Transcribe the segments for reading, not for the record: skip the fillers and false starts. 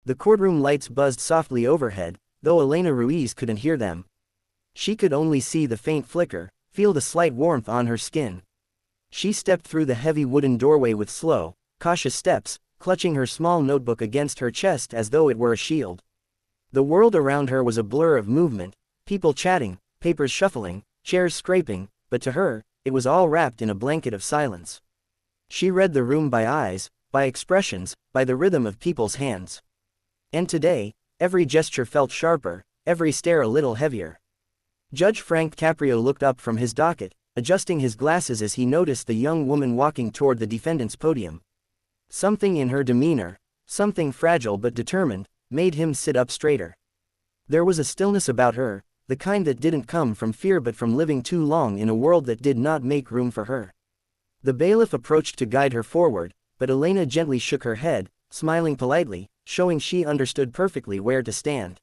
The courtroom lights buzzed softly overhead, though Elena Ruiz couldn't hear them. She could only see the faint flicker, feel the slight warmth on her skin. She stepped through the heavy wooden doorway with slow, cautious steps, clutching her small notebook against her chest as though it were a shield. The world around her was a blur of movement, people chatting, papers shuffling, chairs scraping, but to her, it was all wrapped in a blanket of silence. She read the room by eyes, by expressions, by the rhythm of people's hands. And today, every gesture felt sharper, every stare a little heavier. Judge Frank Caprio looked up from his docket, adjusting his glasses as he noticed the young woman walking toward the defendant's podium. Something in her demeanor, something fragile but determined, made him sit up straighter. There was a stillness about her, the kind that didn't come from fear but from living too long in a world that did not make room for her. The bailiff approached to guide her forward, but Elena gently shook her head, smiling politely, showing she understood perfectly where to stand.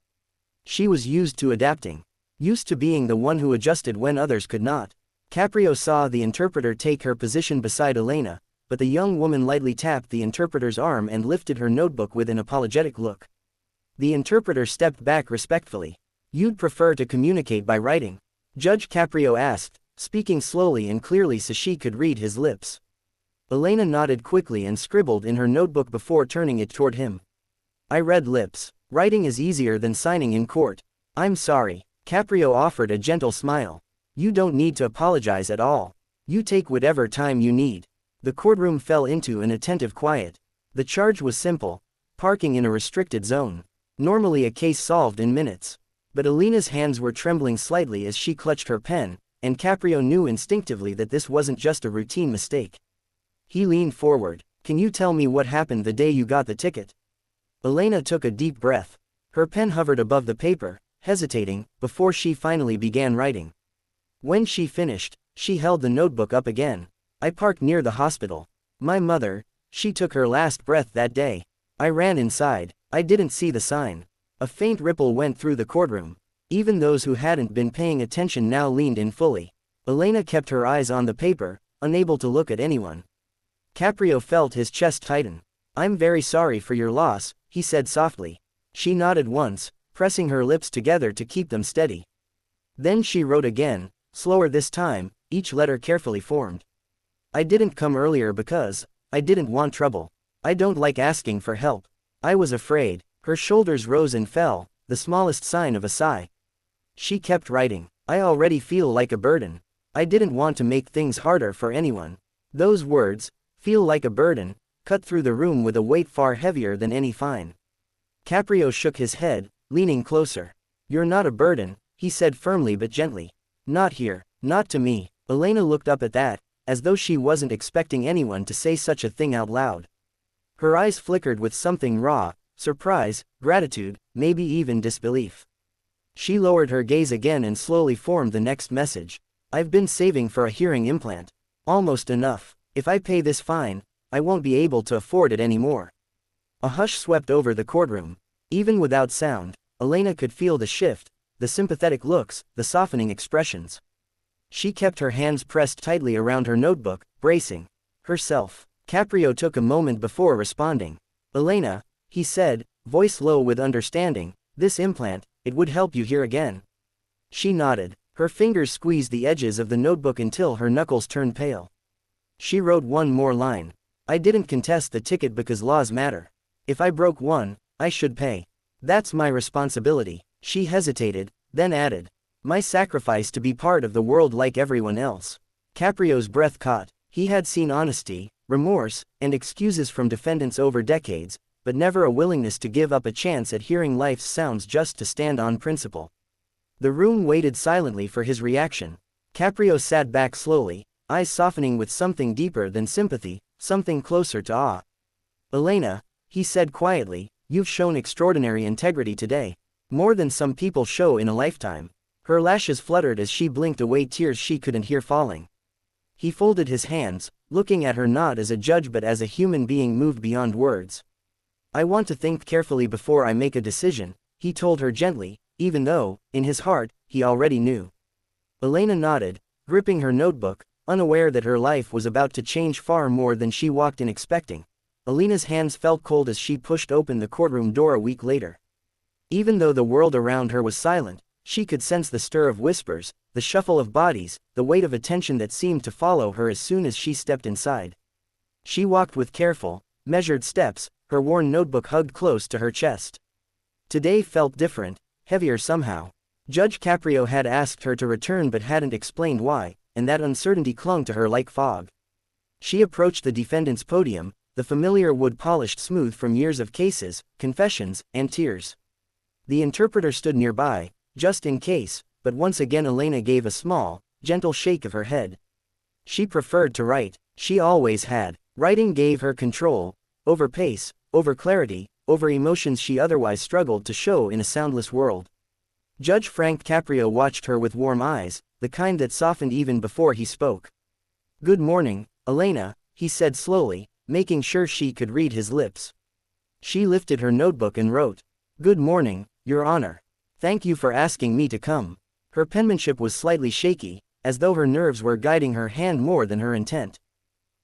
She was used to adapting. Used to being the one who adjusted when others could not. Caprio saw the interpreter take her position beside Elena, but the young woman lightly tapped the interpreter's arm and lifted her notebook with an apologetic look. The interpreter stepped back respectfully. "You'd prefer to communicate by writing?" Judge Caprio asked, speaking slowly and clearly so she could read his lips. Elena nodded quickly and scribbled in her notebook before turning it toward him. "I read lips. Writing is easier than signing in court." "I'm sorry." Caprio offered a gentle smile. "You don't need to apologize at all. You take whatever time you need." The courtroom fell into an attentive quiet. The charge was simple: parking in a restricted zone. Normally a case solved in minutes. But Elena's hands were trembling slightly as she clutched her pen, and Caprio knew instinctively that this wasn't just a routine mistake. He leaned forward. "Can you tell me what happened the day you got the ticket?" Elena took a deep breath. Her pen hovered above the paper, hesitating, before she finally began writing. When she finished, she held the notebook up again. "I parked near the hospital. My mother, she took her last breath that day. I ran inside. I didn't see the sign." A faint ripple went through the courtroom. Even those who hadn't been paying attention now leaned in fully. Elena kept her eyes on the paper, unable to look at anyone. Caprio felt his chest tighten. "I'm very sorry for your loss," he said softly. She nodded once, pressing her lips together to keep them steady. Then she wrote again, slower this time, each letter carefully formed. "I didn't come earlier because I didn't want trouble. I don't like asking for help. I was afraid." Her shoulders rose and fell, the smallest sign of a sigh. She kept writing. "I already feel like a burden. I didn't want to make things harder for anyone." Those words, "feel like a burden," cut through the room with a weight far heavier than any fine. Caprio shook his head, leaning closer. "You're not a burden," he said firmly but gently. "Not here, not to me." Elena looked up at that, as though she wasn't expecting anyone to say such a thing out loud. Her eyes flickered with something raw, surprise, gratitude, maybe even disbelief. She lowered her gaze again and slowly formed the next message. "I've been saving for a hearing implant. Almost enough. If I pay this fine, I won't be able to afford it anymore." A hush swept over the courtroom. Even without sound, Elena could feel the shift, the sympathetic looks, the softening expressions. She kept her hands pressed tightly around her notebook, bracing herself. Caprio took a moment before responding. "Elena," he said, voice low with understanding, "this implant, it would help you hear again." She nodded. Her fingers squeezed the edges of the notebook until her knuckles turned pale. She wrote one more line. "I didn't contest the ticket because laws matter. If I broke one, I should pay. That's my responsibility." She hesitated, then added, "My sacrifice to be part of the world like everyone else." Caprio's breath caught. He had seen honesty, remorse, and excuses from defendants over decades, but never a willingness to give up a chance at hearing life's sounds just to stand on principle. The room waited silently for his reaction. Caprio sat back slowly, eyes softening with something deeper than sympathy, something closer to awe. "Elena," he said quietly, "you've shown extraordinary integrity today. More than some people show in a lifetime." Her lashes fluttered as she blinked away tears she couldn't hear falling. He folded his hands, looking at her not as a judge but as a human being moved beyond words. "I want to think carefully before I make a decision," he told her gently, even though, in his heart, he already knew. Elena nodded, gripping her notebook, unaware that her life was about to change far more than she walked in expecting. Elena's hands felt cold as she pushed open the courtroom door a week later. Even though the world around her was silent, she could sense the stir of whispers, the shuffle of bodies, the weight of attention that seemed to follow her as soon as she stepped inside. She walked with careful, measured steps, her worn notebook hugged close to her chest. Today felt different, heavier somehow. Judge Caprio had asked her to return but hadn't explained why, and that uncertainty clung to her like fog. She approached the defendant's podium, the familiar wood polished smooth from years of cases, confessions, and tears. The interpreter stood nearby, just in case, but once again Elena gave a small, gentle shake of her head. She preferred to write. She always had. Writing gave her control, over pace, over clarity, over emotions she otherwise struggled to show in a soundless world. Judge Frank Caprio watched her with warm eyes, the kind that softened even before he spoke. "Good morning, Elena," he said slowly, making sure she could read his lips. She lifted her notebook and wrote, "Good morning, Your Honor. Thank you for asking me to come." Her penmanship was slightly shaky, as though her nerves were guiding her hand more than her intent.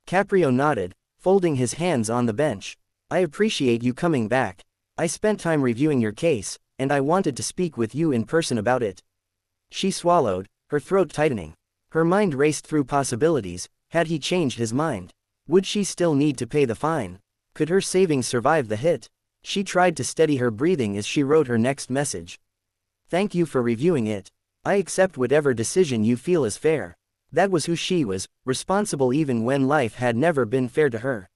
Caprio nodded, folding his hands on the bench. "I appreciate you coming back. I spent time reviewing your case, and I wanted to speak with you in person about it." She swallowed, her throat tightening. Her mind raced through possibilities. Had he changed his mind? Would she still need to pay the fine? Could her savings survive the hit? She tried to steady her breathing as she wrote her next message. "Thank you for reviewing it. I accept whatever decision you feel is fair." That was who she was, responsible even when life had never been fair to her.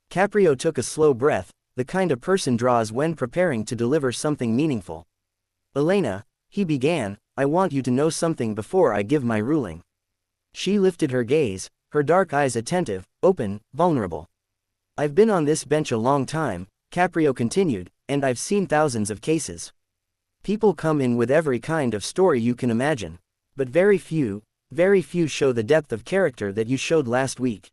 Caprio took a slow breath, the kind a person draws when preparing to deliver something meaningful. "Elena," he began, "I want you to know something before I give my ruling." She lifted her gaze, her dark eyes attentive, open, vulnerable. "I've been on this bench a long time," Caprio continued, "and I've seen thousands of cases. People come in with every kind of story you can imagine. But very few show the depth of character that you showed last week."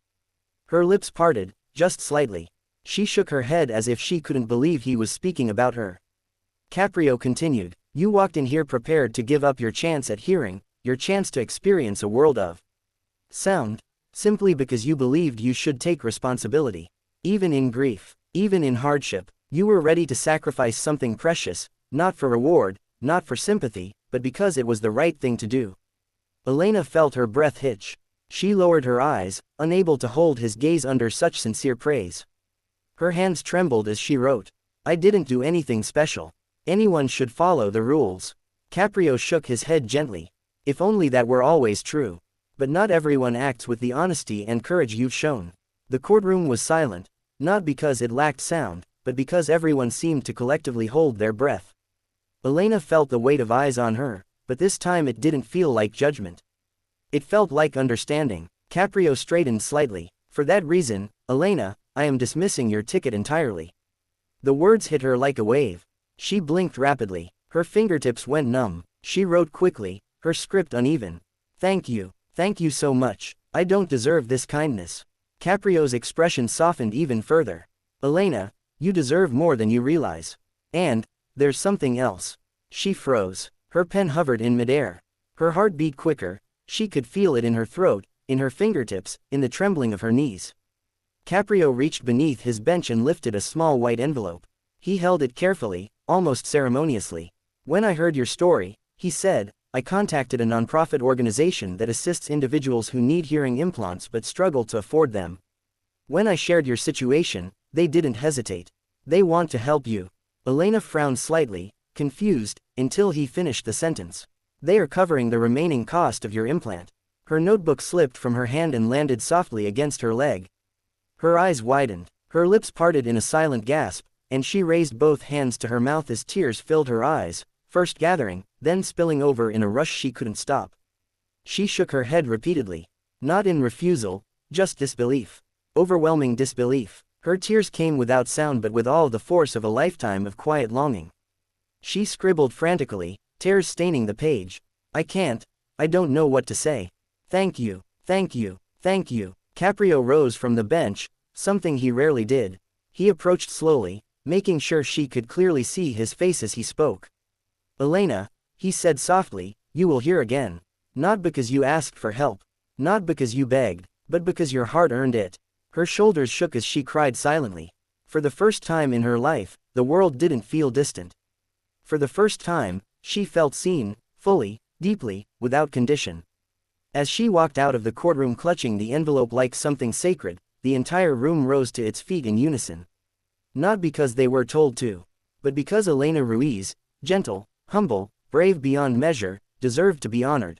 Her lips parted, just slightly. She shook her head as if she couldn't believe he was speaking about her. Caprio continued, "You walked in here prepared to give up your chance at hearing, your chance to experience a world of sound, simply because you believed you should take responsibility. Even in grief, even in hardship, you were ready to sacrifice something precious, not for reward, not for sympathy, but because it was the right thing to do." Elena felt her breath hitch. She lowered her eyes, unable to hold his gaze under such sincere praise. Her hands trembled as she wrote, "I didn't do anything special. Anyone should follow the rules." Caprio shook his head gently. "If only that were always true. But not everyone acts with the honesty and courage you've shown." The courtroom was silent, not because it lacked sound, but because everyone seemed to collectively hold their breath. Elena felt the weight of eyes on her, but this time it didn't feel like judgment. It felt like understanding. Caprio straightened slightly. "For that reason, Elena, I am dismissing your ticket entirely." The words hit her like a wave. She blinked rapidly. Her fingertips went numb. She wrote quickly, her script uneven. Thank you so much. I don't deserve this kindness." Caprio's expression softened even further. "Elena, you deserve more than you realize. And there's something else." She froze. Her pen hovered in midair. Her heart beat quicker. She could feel it in her throat, in her fingertips, in the trembling of her knees. Caprio reached beneath his bench and lifted a small white envelope. He held it carefully, almost ceremoniously. "When I heard your story," he said, "I contacted a nonprofit organization that assists individuals who need hearing implants but struggle to afford them. When I shared your situation, they didn't hesitate. They want to help you." Elena frowned slightly, confused, until he finished the sentence. "They are covering the remaining cost of your implant." Her notebook slipped from her hand and landed softly against her leg. Her eyes widened, her lips parted in a silent gasp, and she raised both hands to her mouth as tears filled her eyes, first gathering, then spilling over in a rush she couldn't stop. She shook her head repeatedly. Not in refusal, just disbelief. Overwhelming disbelief. Her tears came without sound but with all the force of a lifetime of quiet longing. She scribbled frantically, tears staining the page. I don't know what to say. Thank you. Caprio rose from the bench, something he rarely did. He approached slowly, making sure she could clearly see his face as he spoke. "Elena," he said softly, "you will hear again. Not because you asked for help. Not because you begged, but because your heart earned it. Her shoulders shook as she cried silently. For the first time in her life, the world didn't feel distant. For the first time, she felt seen, fully, deeply, without condition. As she walked out of the courtroom clutching the envelope like something sacred, the entire room rose to its feet in unison. Not because they were told to, but because Elena Ruiz, gentle, humble, brave beyond measure, deserved to be honored.